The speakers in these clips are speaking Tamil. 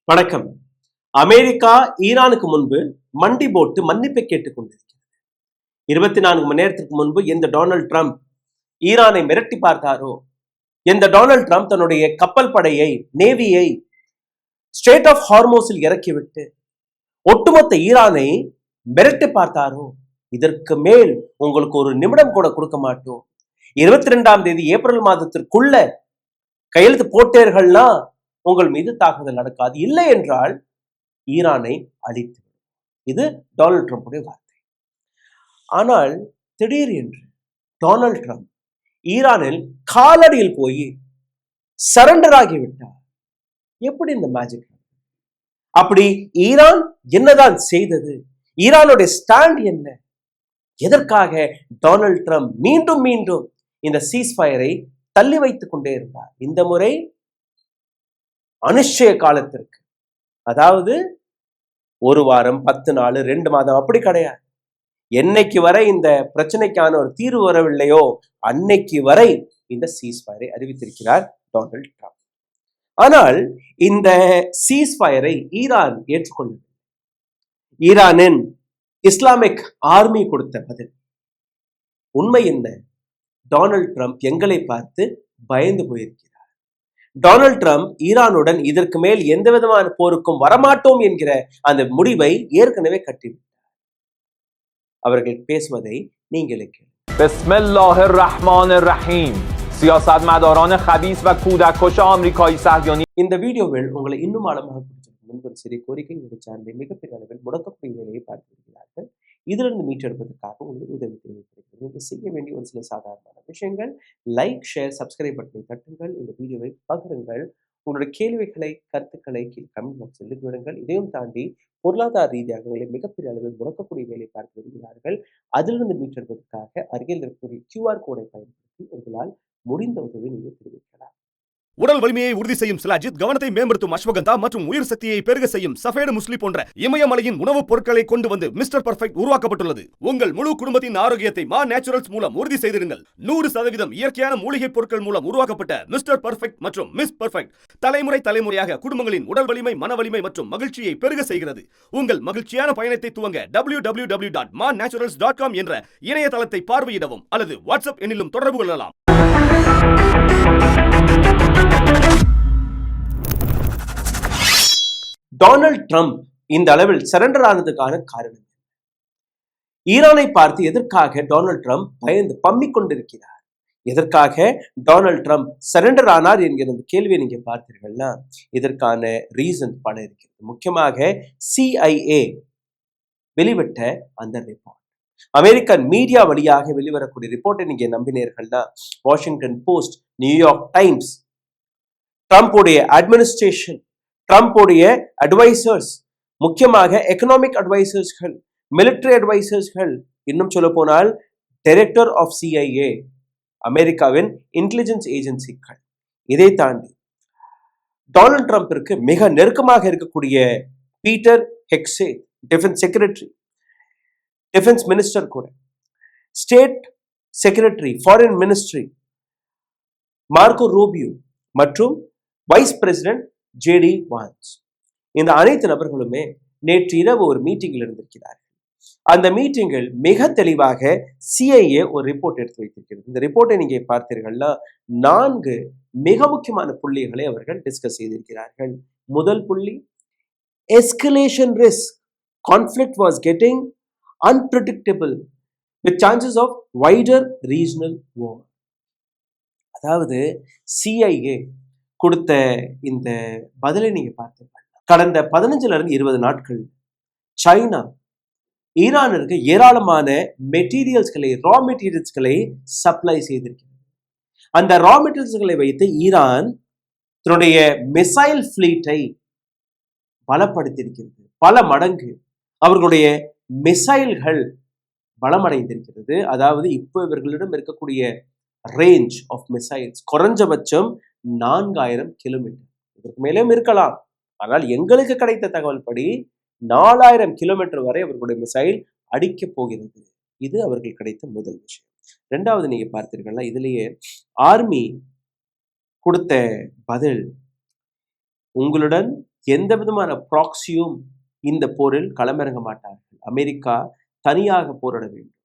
வணக்கம். அமெரிக்கா ஈரானுக்கு முன்பு மண்டி போட்டு மன்னிப்பை கேட்டுக் கொண்டிருக்கிறது. 24 மணி நேரத்திற்கு முன்பு எந்த டொனால்ட் ட்ரம்ப் ஈரானை மிரட்டி பார்த்தாரோ, எந்த டொனால்ட் ட்ரம்ப் தன்னுடைய கப்பல் படையை, நேவியை ஸ்ட்ரெய்ட் ஆஃப் ஹார்மோஸில் இறக்கிவிட்டு ஒட்டுமொத்த ஈரானை மிரட்டி பார்த்தாரோ, இதற்கு மேல் உங்களுக்கு ஒரு நிமிடம் கூட கொடுக்க மாட்டோம். 22ஆம் தேதி ஏப்ரல் மாதத்திற்குள்ள கையெழுத்து போட்டீர்கள்னா உங்கள் மீது தாக்குதல் நடக்காது, இல்லை என்றால் ஈரானை அழித்து. இது டொனால்ட் ட்ரம்புடைய வார்த்தை. ஆனால் திடீர் என்று டொனால்ட் ட்ரம்ப் ஈரானில் காலடியில் போய் சரண்டர் ஆகிவிட்டார். எப்படி இந்த மேஜிக்? அப்படி ஈரான் என்னதான் செய்தது? ஈரானுடைய ஸ்டாண்ட் என்ன? எதற்காக டொனால்ட் ட்ரம்ப் மீண்டும் மீண்டும் இந்த சீஸ்ஃபயரை தள்ளி வைத்துக் கொண்டே இருந்தார்? இந்த முறை அனிச்சய காலத்திற்கு, அதாவது ஒரு வாரம், 10 நாள், 2 மாதம் அப்படி கிடையாது. என்னைக்கு வரை இந்த பிரச்சனைக்கான ஒரு தீர்வு வரவில்லையோ அன்னைக்கு வரை இந்த சீஸ்ஃபயரை அறிவித்திருக்கிறார் டொனால்ட் ட்ரம்ப். ஆனால் இந்த சீஸ்ஃபயரை ஈரான் ஏற்றுக்கொண்டது. ஈரானின் இஸ்லாமிக் ஆர்மி கொடுத்த பதில். உண்மை என்ன? டொனால்ட் ட்ரம்ப் எங்களை பார்த்து பயந்து போயிருக்கிறார். டொனால்ட் ட்ரம்ப் ஈரானுடன் இதற்கு மேல் எந்த விதமான போருக்கும் வரமாட்டோம் என்கிற அந்த முடிவை ஏற்கனவே கட்டிவிட்டார். அவர்கள் பேசுவதை நீங்களே கேளுங்கள். பிஸ்மில்லாஹிர் ரஹ்மானிர் ரஹீம். சியாசத்மதாரான ஹபீஸ் வ கூடக்கஷ அமெரிக்காயி சஹ்யோனி. இந்த வீடியோவில் உங்களை இன்னும் ஆழமாக பிடிச்சிருக்கும் முன்பு ஒரு சிறிய கோரிக்கை சார்ந்த மிகப்பெரிய அளவில் முடக்கக்கூடிய வேலையை பார்த்திருக்கிறார்கள். இதிலிருந்து மீட்டெடுப்பதற்காக உங்களுக்கு உதவி தேவைப்படுகிறது. நீங்கள் செய்ய வேண்டிய ஒரு சில சாதாரணமான விஷயங்கள்: லைக், ஷேர், சப்ஸ்கிரைப் பட்டனை தட்டுங்கள், இந்த வீடியோவை பகிருங்கள், உங்களுடைய கேள்விகளை, கருத்துக்களை கமெண்ட் பாக்ஸில் எழுதி விடுங்கள். இதையும் தாண்டி பொருளாதார ரீதியாக மிகப்பெரிய அளவில் முடக்கக்கூடிய வேலை பார்த்து வருகிறார்கள். அதிலிருந்து மீட்டெடுப்பதற்காக அருகில் இருக்கக்கூடிய QR கோடை பயன்படுத்தி உங்களால் முடிந்த உதவி நீங்கள் தெரிவிக்கலாம். உடல் வலிமையை உறுதி செய்யும் சிலாஜித், கவனத்தை மேம்படுத்தும் அஸ்வகந்தா மற்றும் உயிர் சக்தியை பெருக செய்யும் சஃபேடு முஸ்லி போன்ற இமயமலையின் உணவுப் பொருட்களை கொண்டு வந்து மிஸ்டர் பர்ஃபெக்ட் உருவாக்கப்பட்டுள்ளது. உங்கள் முழு குடும்பத்தின் ஆரோக்கியத்தை மா நேச்சுரல்ஸ் மூலம் உறுதி செய்திருங்கள். 100% இயற்கையான மூலிகை பொருட்கள் மூலம் உருவாக்கப்பட்ட மிஸ்டர் பர்ஃபெக்ட் மற்றும் மிஸ் பர்ஃபெக்ட் தலைமுறையாக குடும்பங்களின் உடல் வலிமை, மன வலிமை மற்றும் மகிழ்ச்சியை பெருக செய்கிறது. உங்கள் மகிழ்ச்சியான பயணத்தை துவங்க www.mannaturals.com என்ற இணையதளத்தை பார்வையிடவும் அல்லது வாட்ஸ்அப் எண்ணிலும் தொடர்பு கொள்ளலாம். டொனால்ட் ட்ரம்ப் இந்த அளவில் சரண்டர் ஆனதுக்கான காரணம், ஈரானை பார்த்து எதற்காக டொனால்ட் ட்ரம்ப் பயந்து பம்மிக் கொண்டிருக்கிறார்? எதற்காக டொனால்ட் ட்ரம்ப் சரண்டர் ஆனார் என்கிற கேள்வியை நீங்க பார்த்தீர்கள்னா, இதற்கான ரீசன் பல இருக்கிறது. முக்கியமாக CIA வெளிவிட்ட அந்த ரிப்போர்ட், அமெரிக்கன் மீடியா வழியாக வெளிவரக்கூடிய ரிப்போர்ட்டை நீங்க நம்பினீர்கள்னா, வாஷிங்டன் போஸ்ட், நியூயார்க் டைம்ஸ், ட்ரம்ப்புடைய அட்மினிஸ்ட்ரேஷன், ட்ரம்ப்புடைய அட்வைசர்ஸ், முக்கியமாக எக்கனாமிக் அட்வைசர்ஸ்கள், மிலிட்டரி அட்வைசர்ஸ்கள், இன்னும் சொல்ல போனால் டைரக்டர் ஆஃப் CIA, அமெரிக்காவின் இன்டெலிஜென்ஸ் ஏஜென்சிகள், இதை தாண்டி டொனால்ட் ட்ரம்பிற்கு மிக நெருக்கமாக இருக்கக்கூடிய Peter Hegseth, defence secretary, defence minister கூட, state secretary, foreign ministry Marco Rubio மற்றும் வைஸ் பிரசிடென்ட் JD Vance, இந்த அனைத்து நபர்களுமே நேற்று இரவு ஒரு மீட்டிங்கில் இருந்திருக்கிறார்கள். அந்த மீட்டிங்கில் மிக தெளிவாக CIA ஒரு ரிப்போர்ட் எடுத்து வைத்திருக்கிறது. இந்த ரிப்போர்ட்டை நீங்க பார்த்தீர்கள்னா 4 மிக முக்கியமான புள்ளிகளை அவர்கள் டிஸ்கஸ் செய்திருக்கிறார்கள். முதல் புள்ளி, escalation risk, conflict was getting unpredictable with chances of wider regional war. அதாவது CIA கொடுத்த இந்த பதிலை நீங்க பார்த்திருப்பாங்க. கடந்த 15 இருந்து 20 நாட்கள் சைனா ஈரானிற்கு ஏராளமான மெட்டீரியல்ஸ்களை, ரா மெட்டீரியல்ஸ்களை சப்ளை செய்திருக்கிறது. அந்த ரா மெட்டீரியல்ஸ்களை வைத்து ஈரான் தன்னுடைய மிசைல் ஃபிளீட்டை பலப்படுத்தியிருக்கிறது. பல மடங்கு அவர்களுடைய மிசைல்கள் பலமடைந்திருக்கிறது. அதாவது இப்போ இவர்களிடம் இருக்கக்கூடிய ரேஞ்ச் ஆஃப் மிசைல்ஸ் குறைஞ்சபட்சம் 4000 கிலோமீட்டர், இதற்கு மேலும் இருக்கலாம். ஆனால் எங்களுக்கு கிடைத்த தகவல் படி 4000 கிலோமீட்டர் வரை அவர்களுடைய மிசைல் அடிக்க போகிறது. இது அவர்கள் கிடைத்த முதல் விஷயம். ரெண்டாவது நீங்க பார்த்தீர்கள்னா, இதுலயே ஆர்மி கொடுத்த பதில், உங்களுடன் எந்த விதமான ப்ராக்சியும் இந்த போரில் களமிறங்க மாட்டார்கள். அமெரிக்கா தனியாக போராட வேண்டும்.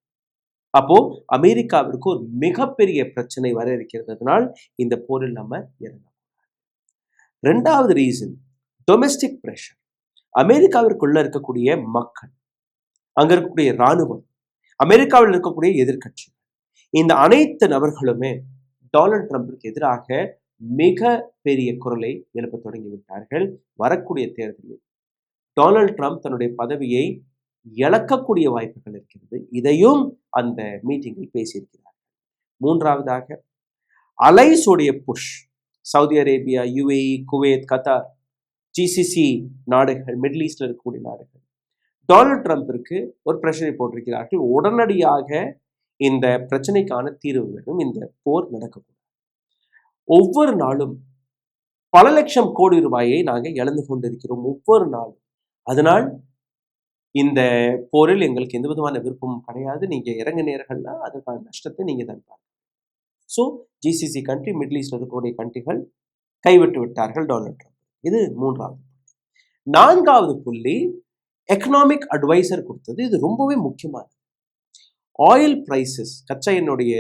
அப்போ அமெரிக்காவிற்கு ஒரு மிகப்பெரிய பிரச்சனை வர இருக்கிறதுனால் இந்த போரில் நம்ம இறங்கணும். ரெண்டாவது ரீசன் டொமெஸ்டிக் பிரஷர். அமெரிக்காவிற்குள்ள இருக்கக்கூடிய மக்கள், அங்க இருக்கக்கூடிய இராணுவம், அமெரிக்காவில் இருக்கக்கூடிய எதிர்க்கட்சி, இந்த அனைத்து நபர்களுமே டொனால்ட் ட்ரம்பிற்கு எதிராக மிக பெரிய குரலை எழுப்ப தொடங்கிவிட்டார்கள். வரக்கூடிய தேர்தலில் டொனால்ட் ட்ரம்ப் தன்னுடைய பதவியை இழக்கக்கூடிய வாய்ப்புகள் இருக்கிறது. இதையும் அந்த மீட்டிங்கில் பேசியிருக்கிறார்கள். மூன்றாவதாக அலைஸோடைய push, Saudi Arabia, UAE, Kuwait, Qatar, GCC நாடுகள், மிடில் ஈஸ்ட்ல இருக்கக்கூடிய நாடுகள் டொனால்ட் ட்ரம்பிற்கு ஒரு பிரஷரை போட்டிருக்கிறார்கள். உடனடியாக இந்த பிரச்சனைக்கான தீர்வு வேணும், இந்த போர் நடக்கக்கூடாது. ஒவ்வொரு நாளும் பல லட்சம் கோடி ரூபாயை நாங்கள் இழந்து கொண்டிருக்கிறோம் ஒவ்வொரு நாளும். அதனால் இந்த போரில் எங்களுக்கு எந்த விதமான விருப்பமும் கிடையாது. நீங்க இறங்கினீர்கள்னா அதுக்கான நஷ்டத்தை நீங்க தான் பார்க்கணும். ஸோ ஜிசிசி கண்ட்ரி, மிடில் ஈஸ்ட்ல இருக்கக்கூடிய கண்ட்ரிகள் கைவிட்டு விட்டார்கள் டொனால்ட் ட்ரம்ப். இது மூன்றாவது. நான்காவது புள்ளி எக்கனாமிக் அட்வைசர் கொடுத்தது. இது ரொம்பவே முக்கியமானது. ஆயில் பிரைசஸ், கச்சா எண்ணெயுடைய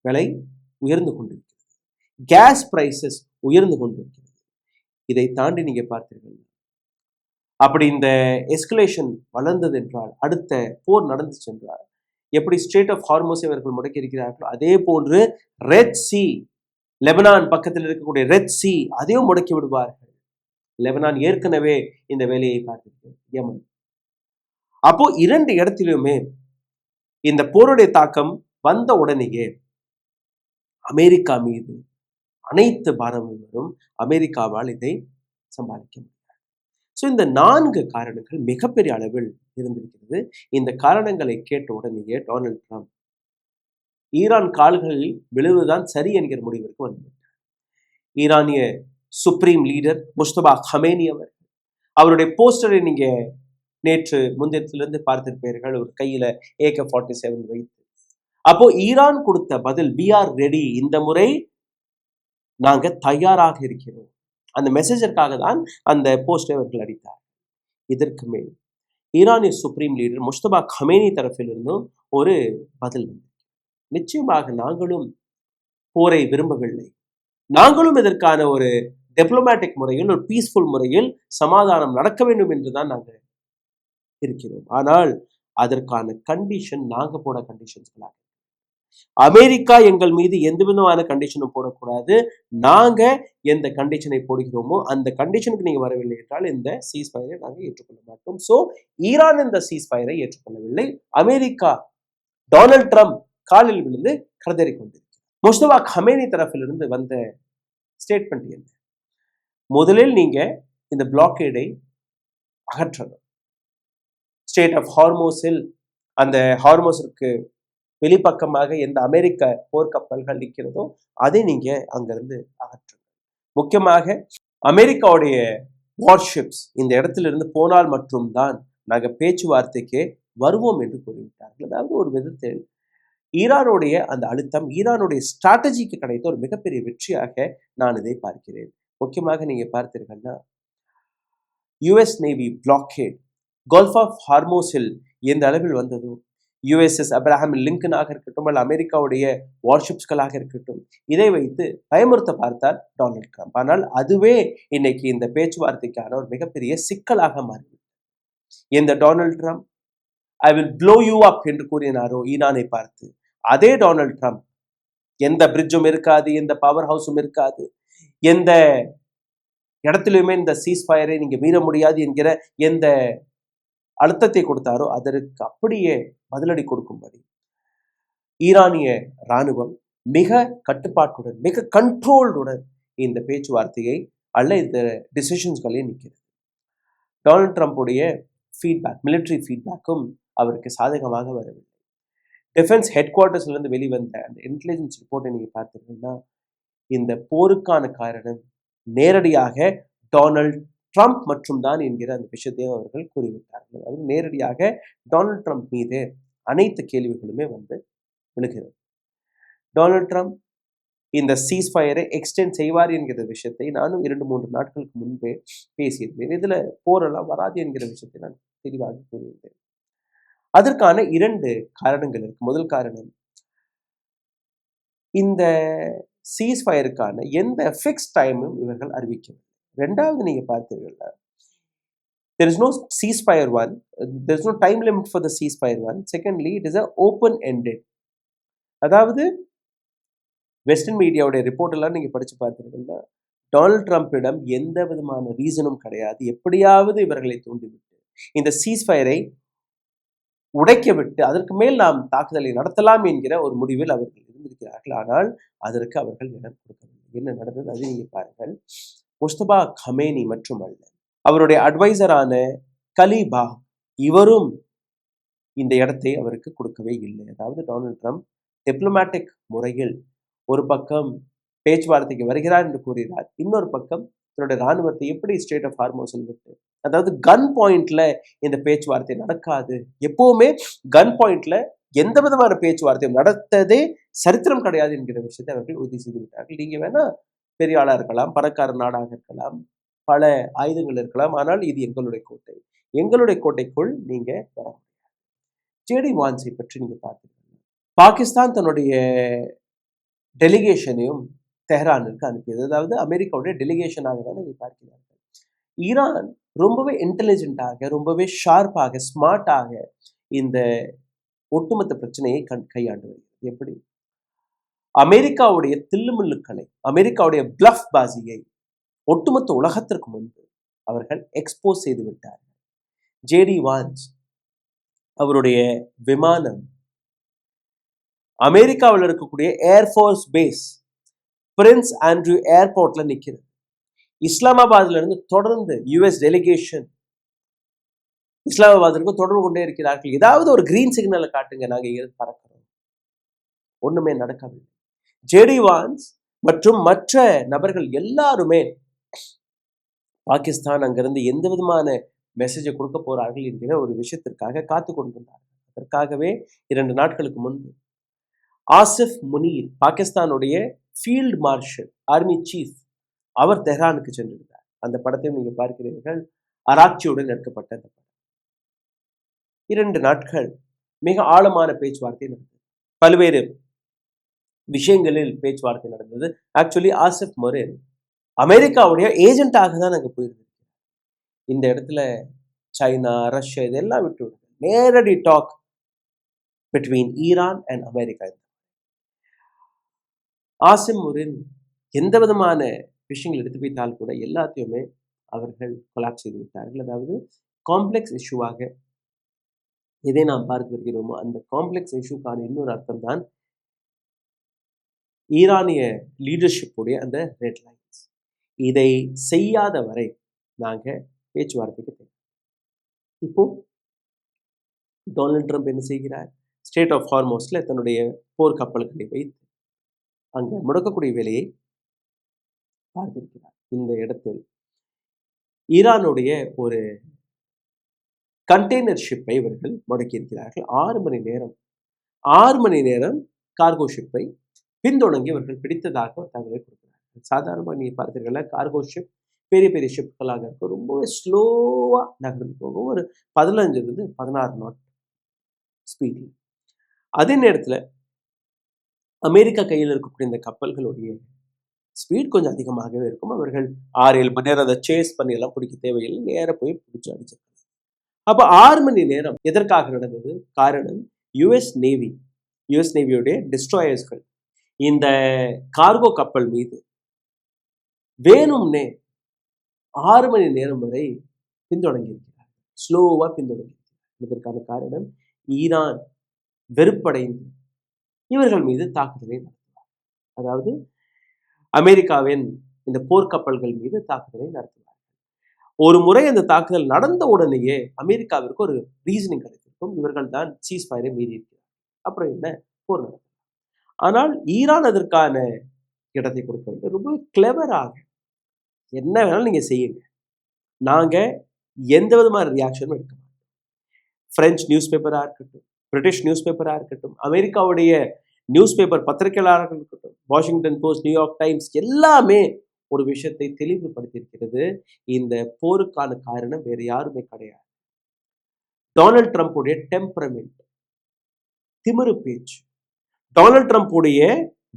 விலை உயர்ந்து கொண்டிருக்கிறது. கேஸ் பிரைசஸ் உயர்ந்து கொண்டிருக்கிறது. இதை தாண்டி நீங்க பார்த்தீர்கள், அப்படி இந்த எஸ்கலேஷன் வளர்ந்தது என்றால், அடுத்த போர் நடந்துச்சு என்றால், எப்படி ஸ்ட்ரெய்ட் ஆஃப் ஹார்மோஸை அவர்கள் முடக்கி இருக்கிறார்களோ அதே போன்று ரெட் சி, லெபனான் பக்கத்தில் இருக்கக்கூடிய ரெட் சி, அதையும் முடக்கி விடுவார்கள். லெபனான் ஏற்கனவே இந்த வேலையை பார்த்திருக்கிறது, யமன். அப்போ இரண்டு இடத்திலுமே இந்த போருடைய தாக்கம் வந்த உடனேயே அமெரிக்கா மீது அனைத்து பாரமும் வரும். அமெரிக்காவால் இதை சமாளிக்க முடியும். ஸோ இந்த 4 காரணங்கள் மிகப்பெரிய அளவில் இருந்திருக்கிறது. இந்த காரணங்களை கேட்ட உடனேயே டொனால்ட் ட்ரம்ப் ஈரான் கால்களில் விழுவதுதான் சரி என்கிற முடிவிற்கு வந்துவிட்டார். ஈரானிய சுப்ரீம் லீடர் முஸ்தபா கமேனி அவருடைய போஸ்டரை நீங்க நேற்று முந்தையத்திலிருந்து பார்த்திருப்பீர்கள், ஒரு கையில AK-47 வைத்து. அப்போ ஈரான் கொடுத்த பதில், we are ready, இந்த முறை நாங்க தயாராக இருக்கிறோம். அந்த மெசேஜருக்காக தான் அந்த போஸ்டை அவர்கள் அடித்தார். இதற்கு மேல் ஈரானிய சுப்ரீம் லீடர் முஸ்தபா கமேனி தரப்பிலிருந்தும் ஒரு பதில் வந்தது. நிச்சயமாக நாங்களும் போரை விரும்பவில்லை, நாங்களும் இதற்கான ஒரு டிப்ளமேட்டிக் முறையில், ஒரு பீஸ்ஃபுல் முறையில் சமாதானம் நடக்க வேண்டும் என்றுதான் நாங்கள் இருக்கிறோம். ஆனால் அதற்கான கண்டிஷன் நாங்க போட கண்டிஷன்ஸ்களாக, அமெரிக்கா எங்கள் மீது எந்த விதமான கண்டிஷனும் போடக்கூடாது. நாங்க எந்த கண்டிஷனை போடுகிறோமோ அந்த கண்டிஷனுக்கு நீங்க வரவில்லை என்றால் இந்த சீஸ்ஃபயரை நாங்கள் ஏற்றுக்கொள்ள மாட்டோம். சோ ஈரான் இந்த சீஸ்ஃபயரை ஏற்றுக்கொள்ளவில்லை. அமெரிக்கா டொனால்ட் ட்ரம்ப் காலில் விழுந்து கதறி கொண்டிருக்கிறார். முஸ்தபா கமேனி தரப்பிலிருந்து வந்த ஸ்டேட்மெண்ட் என்ன? முதலில் நீங்க இந்த பிளாக்கேடை அகற்றணும். ஸ்டேட் ஆஃப் ஹார்மோஸில், அந்த ஹார்மோஸிற்கு வெளிப்பக்கமாக எந்த அமெரிக்க போர்க்கப்பல்கள் நிற்கிறதோ அதை நீங்க அங்கிருந்து அகற்றுங்க. முக்கியமாக அமெரிக்காவுடைய வார்ஷிப்ஸ் இந்த இடத்திலிருந்து போனால் மட்டும்தான் நாங்க பேச்சுவார்த்தைக்கு வருவோம் என்று கூறிவிட்டார்கள். அதாவது ஒரு விதத்தில் ஈரானுடைய அந்த அழுத்தம், ஈரானுடைய ஸ்ட்ராட்டஜிக்கு கிடைத்த ஒரு மிகப்பெரிய வெற்றியாக நான் இதை பார்க்கிறேன். முக்கியமாக நீங்க பார்த்தீர்கள்னா, US navy blockade gulf of ஹார்மோஸில் எந்த அளவில் வந்ததோ, USS அப்ரஹாம் லிங்கனாக இருக்கட்டும், அல்ல அமெரிக்காவுடைய வார்ஷிப்ஸ்களாக இருக்கட்டும், இதை வைத்து பயமுறுத்த பார்த்தார் டொனால்ட் ட்ரம்ப். ஆனால் அதுவே இன்னைக்கு இந்த பேச்சுவார்த்தைக்கான ஒரு மிகப்பெரிய சிக்கலாக மாறிவிட்டது. இந்த Donald Trump I will flow you up என்று கூறினாரோ ஈரானை பார்த்து, அதே டொனால்ட் ட்ரம்ப் எந்த பிரிட்ஜும் இருக்காது, எந்த பவர் ஹவுஸும் இருக்காது, எந்த இடத்திலுமே இந்த சீஸ்ஃபயரை நீங்க மீற முடியாது என்கிற எந்த அழுத்தத்தை கொடுத்தாரோ அதற்கு அப்படியே பதிலடி கொடுக்கும்படி ஈரானிய இராணுவம் மிக கட்டுப்பாட்டுடன், மிக கண்ட்ரோல்டுடன் இந்த பேச்சுவார்த்தையை அல்ல இந்த டிசிஷன்ஸ்களே நிற்கிறது. டொனால்ட் ட்ரம்புடைய ஃபீட்பேக், மிலிட்ரி ஃபீட்பேக்கும் அவருக்கு சாதகமாக வரவில்லை. டிஃபென்ஸ் ஹெட் குவார்ட்டர்ஸ்லேருந்து வெளிவந்த அந்த இன்டெலிஜென்ஸ் ரிப்போர்ட்டை நீங்கள் பார்த்தீங்கன்னா, இந்த போருக்கான காரணம் நேரடியாக டொனால்ட் ட்ரம்ப் மற்றும் தான் என்கிற அந்த விஷயத்தையும் அவர்கள் கூறிவிட்டார்கள். அதாவது நேரடியாக டொனால்ட் ட்ரம்ப் மீது அனைத்து கேள்விகளுமே வந்து விழுகிறது. டொனால்ட் ட்ரம்ப் இந்த சீஸ்ஃபயரை எக்ஸ்டெண்ட் செய்வார் என்கிற விஷயத்தை நானும் 2-3 நாட்களுக்கு முன்பே பேசியிருந்தேன். இதுல போரெல்லாம் வராது என்கிற விஷயத்தை நான் தெளிவாக கூறியிருந்தேன். அதற்கான 2 காரணங்கள் இருக்கு. முதல் காரணம், இந்த சீஸ்ஃபயருக்கான எந்த ஃபிக்ஸ் டைமும் இவர்கள் அறிவிக்கவில்லை. 2வது நீங்க பார்த்தீர்கள்னா, there is no ceasefire one, there is no time limit for the ceasefire one. Secondly, it is a open ended. அதாவது வெஸ்டர்ன் மீடியாவுடைய ரிப்போர்ட் எல்லாம் நீங்க படிச்சு பார்த்தீங்கன்னா, டொனால்ட் ட்ரம்பிடம் எந்த விதமான ரீசனும் கிடையாது. எப்படியாவது இவர்களை தூண்டிவிட்டு இந்த சீஸ்ஃபயரை உடைக்க விட்டு அதற்கு மேல் நாம் தாக்குதலை நடத்தலாம் என்கிற ஒரு முடிவில் அவர்கள் இருந்திருக்கிறார்கள். ஆனால் அதற்கு அவர்கள் இடம் கொடுக்கவில்லை. என்ன நடந்தது அது நீங்க பாருங்கள். முஸ்தபா கமேனி மட்டுமல்ல, அவருடைய அட்வைசரான கலீபா இவரும் இந்த இடத்தை அவருக்கு கொடுக்கவே இல்லை. அதாவது டொனால்ட் ட்ரம்ப் டிப்ளமேட்டிக் முறையில் ஒரு பக்கம் பேச்சுவார்த்தைக்கு வருகிறார் என்று கூறுகிறார், இன்னொரு பக்கம் தன்னுடைய ராணுவத்தை எப்படி ஸ்டேட் ஆஃப் ஹார்மோஸில் விட்டு, அதாவது கன் பாயிண்ட்ல இந்த பேச்சுவார்த்தை நடக்காது. எப்பவுமே கன் பாயிண்ட்ல எந்த விதமான பேச்சுவார்த்தையும் நடத்ததே சரித்திரம் கிடையாது என்கிற விஷயத்தை அவர்கள் உறுதி செய்து விட்டார்கள். நீங்க வேணா பெரிய ஆளா இருக்கலாம், பணக்கார நாடாக இருக்கலாம், பல ஆயுதங்கள் இருக்கலாம், ஆனால் இது எங்களுடைய கோட்டை, எங்களுடைய கோட்டைக்குள் நீங்க வர முடியாது. ஜேடி வான்ஸை பற்றி நீங்க பார்த்தீங்கன்னா, பாகிஸ்தான் தன்னுடைய டெலிகேஷனையும் தெஹ்ரானுக்கு அனுப்பியது. அதாவது அமெரிக்காவுடைய டெலிகேஷனாக தான் இதை பார்க்கிறார்கள். ஈரான் ரொம்பவே இன்டெலிஜென்ட்டாக, ரொம்பவே ஷார்ப்பாக, ஸ்மார்ட்டாக இந்த ஒட்டுமொத்த பிரச்சனையை கையாண்டு வருகிறது. எப்படி? அமெரிக்காவுடைய தில்லுமுல்லுக்களை, அமெரிக்காவுடைய பிளஃப் பாசியை ஒட்டுமொத்த உலகத்திற்கு முன்பு அவர்கள் எக்ஸ்போஸ் செய்து விட்டார்கள். ஜேடி வான்ஸ் அவருடைய விமானம் அமெரிக்காவில் இருக்கக்கூடிய ஏர்ஃபோர்ஸ் பேஸ் பிரின்ஸ் ஆண்ட்ரூ ஏர்போர்ட்ல நிற்கிறது. இஸ்லாமாபாத்ல இருந்து தொடர்ந்து யுஎஸ் டெலிகேஷன் இஸ்லாமாபாத்திற்கு தொடர்பு கொண்டே இருக்கிறார்கள். ஏதாவது ஒரு கிரீன் சிக்னலை காட்டுங்க, நாங்க இங்கிருந்து பறக்கிறோம். ஒண்ணுமே நடக்கவில்லை. ஜேடி வான்ஸ் மற்றும் மற்ற நபர்கள் எல்லாருமே பாகிஸ்தான் அங்கிருந்து எந்த விதமான மெசேஜை கொடுக்க போறார்கள் என்கிற ஒரு விஷயத்திற்காக காத்து கொண்டிருந்தார்கள். அதற்காகவே 2 நாட்களுக்கு முன்பு ஆசிஃப் முனீர், பாகிஸ்தானுடைய ஃபீல்ட் மார்ஷல், ஆர்மி சீஃப், அவர் தெஹ்ரானுக்கு சென்றிருந்தார். அந்த படத்தையும் நீங்க பார்க்கிறீர்கள். அராக்சியுடன் எடுக்கப்பட்ட அந்த படம். 2 நாட்கள் மிக ஆழமான பேச்சுவார்த்தை நடந்தது. பல்வேறு விஷயங்களில் பேச்சுவார்த்தை நடந்தது. ஆக்சுவலி ஆசிஃப் முனீர் அமெரிக்காவுடைய ஏஜென்ட்டாக தான் அங்கே போயிருந்திருக்கிறார். இந்த இடத்துல சைனா, ரஷ்யா இதெல்லாம் விட்டு விடுங்க, நேரடி talk between Iran and America. Asim Munir எந்த விதமான விஷயங்கள் எடுத்து வைத்தால் கூட எல்லாத்தையுமே அவர்கள் கொலாப்ஸ் செய்து விட்டார்கள். அதாவது காம்ப்ளெக்ஸ் இஷ்யூவாக எதை நாம் பார்த்து வருகிறோமோ அந்த காம்ப்ளெக்ஸ் இஷ்யூக்கான இன்னொரு அர்த்தம் தான் ஈரானிய லீடர்ஷிப்புடைய அந்த ரெட் லைன்ஸ். இதை செய்யாத வரை நாங்க பேச்சுவார்த்தைக்கு தேவை. இப்போ டொனால்ட் ட்ரம்ப் என்ன செய்கிறார்? ஸ்டேட் ஆஃப் ஹார்மோஸ்ல தன்னுடைய போர் கப்பல்களை வைத்து அங்க முடக்கக்கூடிய வேலையை பார்த்திருக்கிறார். இந்த இடத்தில் ஈரானுடைய ஒரு கண்டெய்னர் ஷிப்பை இவர்கள் முடக்கியிருக்கிறார்கள். 6 மணி நேரம் கார்கோ ஷிப்பை பின்தொடங்கி இவர்கள் பிடித்ததாக தகவலை கொடுக்கிறார்கள். சாதாரணமாக நீங்க பார்த்தீங்கன்னா கார்கோ ஷிப் பெரிய பெரிய ஷிப்களாக இருக்கும், ரொம்பவே ஸ்லோவா நகர்ந்து போகும், ஒரு 15 - 16 நாட் ஸ்பீட்ல. அதே நேரத்தில் அமெரிக்கா கையில் இருக்கக்கூடிய இந்த கப்பல்களுடைய ஸ்பீட் கொஞ்சம் அதிகமாகவே இருக்கும். அவர்கள் 6-7 மணி நேரம் அதை சேஸ் பண்ணி எல்லாம் பிடிக்க தேவையில்லை, நேராக போய் பிடிச்சி அடிச்சிருக்காங்க. அப்போ 6 மணி நேரம் எதற்காக நடந்தது? காரணம், யுஎஸ் நேவியுடைய டிஸ்ட்ராயர்ஸ்கள் இந்த கார்கோ கப்பல் மீது வேணும்னே 6 மணி நேரம் வரை பின்தொடங்கி இருக்கிறார், ஸ்லோவா பின்தொடங்கி இருக்கிறார். இதற்கான காரணம், ஈரான் வெறுப்படைந்து இவர்கள் மீது தாக்குதலை நடத்துவார். அதாவது அமெரிக்காவின் இந்த போர்க்கப்பல்கள் மீது தாக்குதலை நடத்துவார்கள். ஒரு முறை அந்த தாக்குதல் நடந்த உடனேயே அமெரிக்காவிற்கு ஒரு ரீசனிங் கிடைத்திருக்கும், இவர்கள் தான் சீஸ்ஃபயரை மீறி இருக்கிறார், அப்புறம் என்ன போர் நடக்கும். ஆனால் ஈரான் அதற்கான இடத்தை கொடுக்கவில்லை. ரொம்ப கிளவராக என்ன வேணாலும் நீங்க செய்யுங்க, நாங்க எந்த விதமான ரியாக்ஷனும் எடுக்க மாட்டோம். பிரெஞ்சு நியூஸ் பேப்பரா இருக்கட்டும், பிரிட்டிஷ் நியூஸ் பேப்பரா இருக்கட்டும், அமெரிக்காவுடைய நியூஸ் பேப்பர் பத்திரிகையாளர்கள் இருக்கட்டும், வாஷிங்டன் போஸ்ட், நியூயார்க் டைம்ஸ் எல்லாமே ஒரு விஷயத்தை தெளிவுபடுத்தியிருக்கிறது. இந்த போருக்கான காரணம் வேறு யாருமே கிடையாது. டொனால்ட் ட்ரம்ப்புடைய டெம்பரமெண்ட், திமிரு பேச்சு, டொனால்ட் ட்ரம்ப்புடைய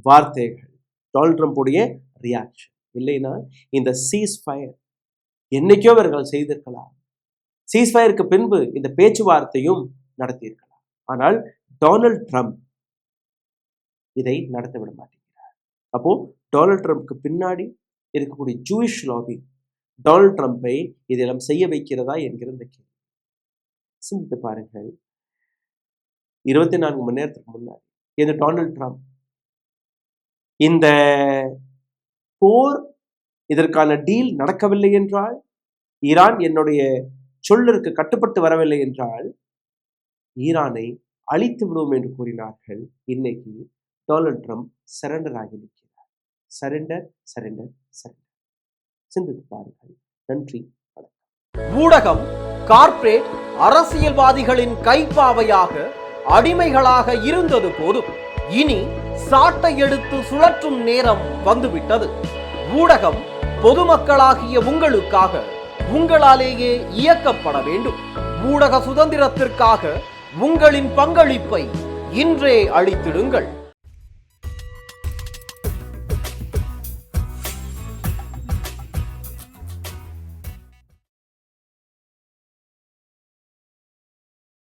வார்த்தைகள், டொனால்ட் ட்ரம்ப்புடைய ரியாக்ஷன். இல்லைன்னா இந்த சீஸ்ஃபயர் என்னைக்கோ அவர்கள் செய்திருக்கலாம். சீஸ்ஃபயருக்கு பின்பு இந்த பேச்சுவார்த்தையும் நடத்தியிருக்கலாம். ஆனால் டொனால்ட் ட்ரம்ப் இதை நடத்த விட மாட்டேங்கிறார். அப்போ டொனால்ட் ட்ரம்ப்க்கு பின்னாடி இருக்கக்கூடிய ஜூயிஷ் லாபி டொனால்ட் ட்ரம்ப்பை இதெல்லாம் செய்ய வைக்கிறதா என்கிற இந்த கேள்வி சிந்தித்து பாருங்கள். 24 மணி நேரத்துக்கு முன்னாடி இந்த டொனால்ட் ட்ரம்ப் இந்த போர் இதற்கான டீல் நடக்கவில்லை என்றால், ஈரான் என்னுடைய சொல்லிற்கு கட்டுப்பட்டு வரவில்லை என்றால் ஈரானை அழித்து விடுவோம் என்று கூறினார்கள். இன்னைக்கு டொனால்ட் ட்ரம்ப் சரண்டர் ஆகி நிற்கிறார். Surrender surrender surrender. சிந்தித்து பாருங்கள். நன்றி, வணக்கம். ஊடகம் கார்ப்பரேட் அரசியல்வாதிகளின் கைப்பாவையாக அடிமைகளாக இருந்தது போதும். இனி சாட்டை எடுத்து சுழற்றும் நேரம் வந்துவிட்டது. ஊடகம் பொதுமக்களாகிய உங்களுக்காக, உங்களாலேயே இயக்கப்பட வேண்டும். ஊடக சுதந்திரத்திற்காக உங்களின் பங்களிப்பை இன்றே அளித்திடுங்கள்.